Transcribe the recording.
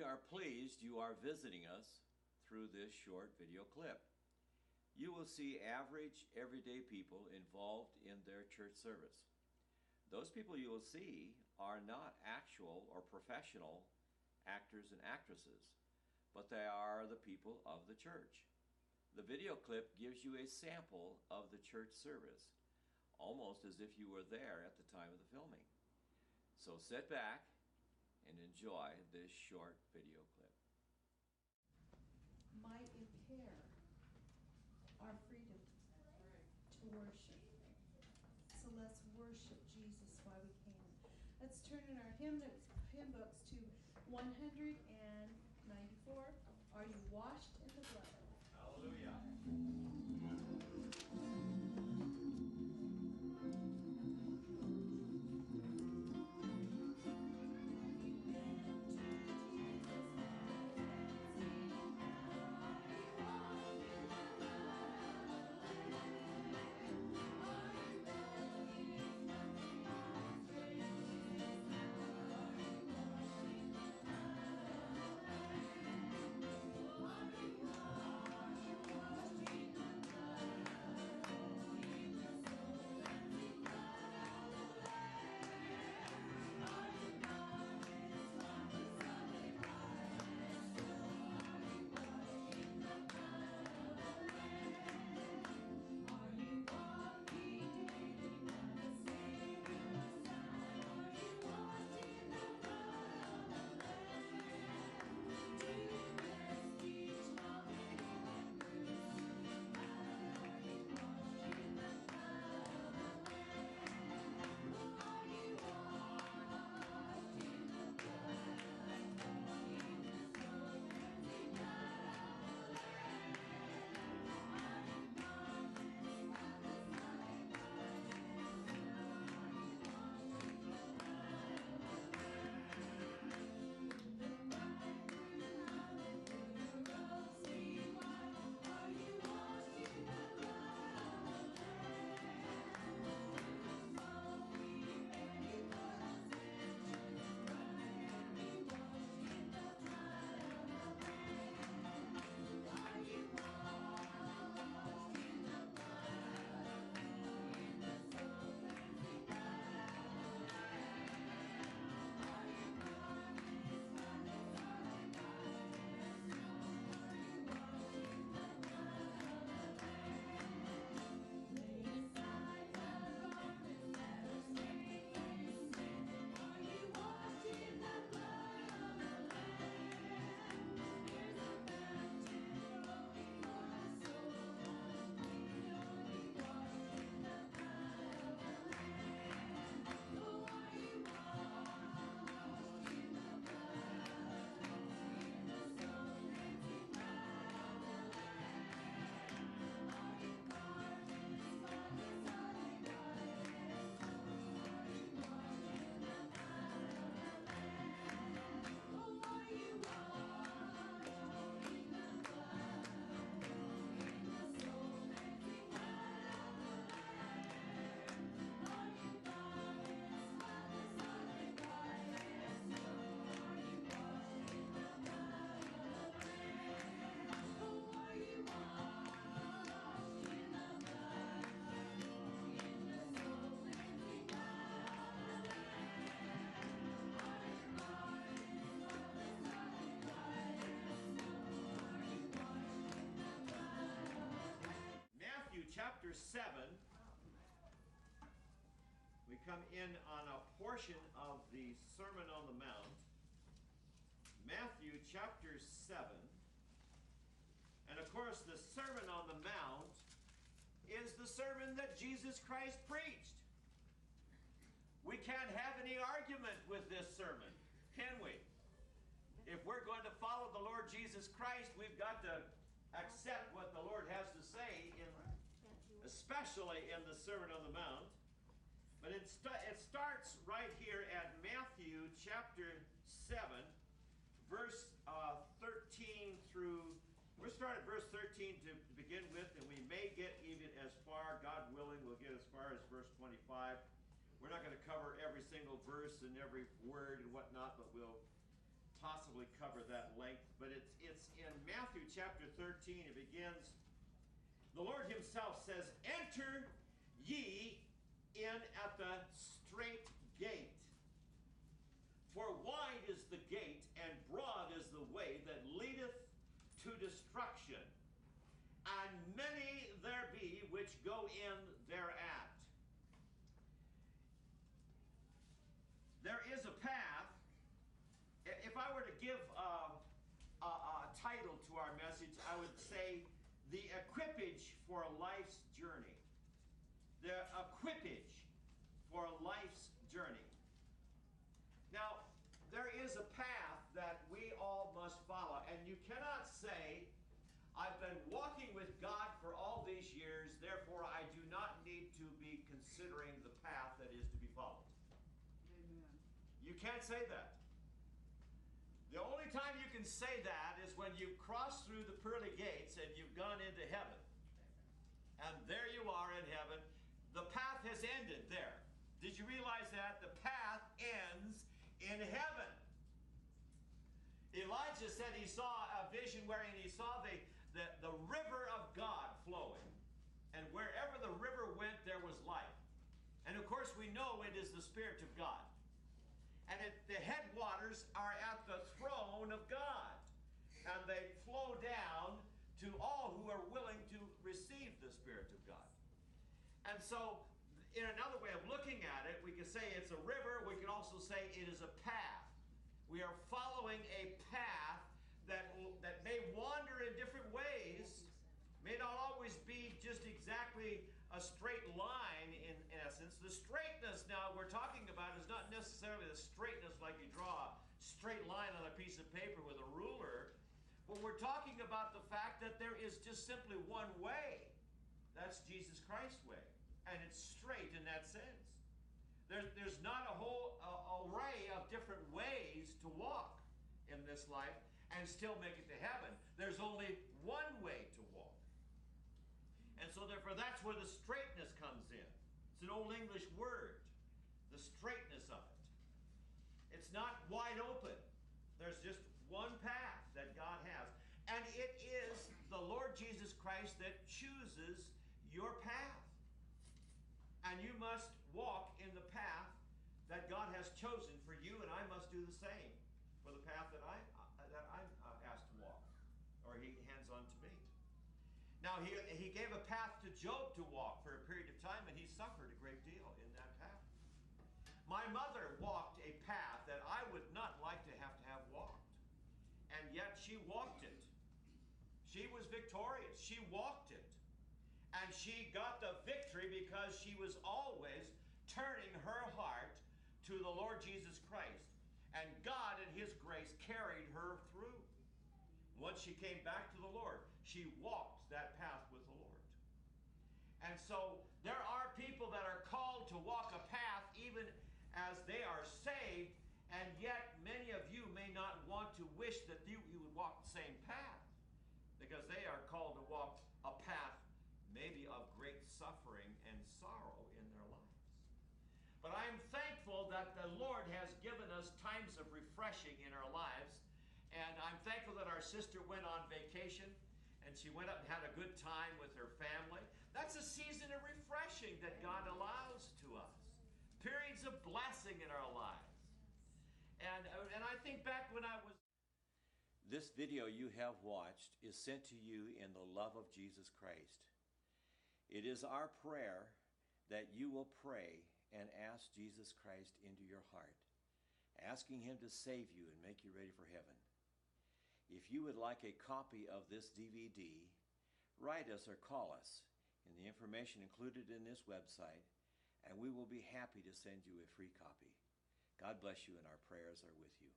are pleased you are visiting us through this short video clip. You will see average, everyday people involved in their church service. Those people you will see are not actual or professional actors and actresses, but they are the people of the church. The video clip gives you a sample of the church service, almost as if you were there at the time of the filming. So sit back and enjoy this short video clip. Might impair our freedom to worship. So let's worship Jesus while we can. Let's turn in our hymn books to 194. Are you washed in the blood? Hallelujah. Chapter 7, we come in on a portion of the Sermon on the Mount. Matthew chapter 7. And of course, the Sermon on the Mount is the sermon that Jesus Christ preached. We can't have any argument with this sermon, can we? If we're going to follow the Lord Jesus Christ, we've got to accept what the Lord has to say, especially in the Sermon on the Mount. But it starts right here at Matthew chapter 7, verse 13 through, we'll start at verse 13 to begin with, and we may get even as far, God willing, we'll get as far as verse 25. We're not going to cover every single verse and every word and whatnot, but we'll possibly cover that length, but it's in Matthew chapter 13. It begins, the Lord himself says, "Enter ye in at the strait gate. For wide is the gate, and broad is the way that leadeth to destruction, and many there be which go in thereat." There is a path. If I were to give a title to our message, I would say the equipage for a life's journey. The equipage for a life's journey. Now, there is a path that we all must follow, and you cannot say, "I've been walking with God for all these years, therefore I do not need to be considering the path that is to be followed." Amen. You can't say that. The only time you can say that is when you've crossed through the pearly gates and you've gone into heaven. And there you are in heaven. The path has ended there. Did you realize that? The path ends in heaven. Elijah said he saw a vision wherein he saw the river of God flowing. And wherever the river went, there was life. And of course, we know it is the Spirit of God. And the headwaters are at the throne of God. And they flow down to all who are willing to receive the Spirit of God. And so, in another way of looking at it, we can say it's a river. We can also say it is a path. We are following a path that may wander in different ways, may not always be just exactly a straight line in essence. The straightness now we're talking about is not necessarily the straightness like you draw a straight line on a piece of paper with a ruler, but we're talking about the fact that there is just simply one way. That's Jesus Christ's way, and it's straight in that sense. There's not a whole array of different ways to walk in this life and still make it to heaven. There's only one way to walk. And so therefore that's where the straightness comes in. It's an old English word, the straightness of it. It's not wide open. There's just one path that God has. And it is the Lord Jesus Christ that chooses your path. And you must walk in the path that God has chosen for you, and I must do the same for the path that I'm asked to walk, or He hands on to me. Now, he gave a path to Job to walk for a period of time, and he suffered a great deal in that path. My mother walked a path that I would not like to have walked, and yet she walked it. She was victorious. She walked it. And she got the victory because she was always turning her heart to the Lord Jesus Christ. And God in His grace carried her through. Once she came back to the Lord, she walked that path with the Lord. And so there are people that are called to walk a path even as they are saved, and yet many of you may not want to wish that you would walk the same path, because they are called to walk a path maybe of great suffering and sorrow in their lives. But I am thankful that the Lord has given us times of refreshing in our lives. And I'm thankful that our sister went on vacation and she went up and had a good time with her family. That's a season of refreshing that God allows to us. Periods of blessing in our lives. And I think back when I was... This video you have watched is sent to you in the love of Jesus Christ. It is our prayer that you will pray and ask Jesus Christ into your heart, asking Him to save you and make you ready for heaven. If you would like a copy of this DVD, write us or call us in the information included in this website, and we will be happy to send you a free copy. God bless you, and our prayers are with you.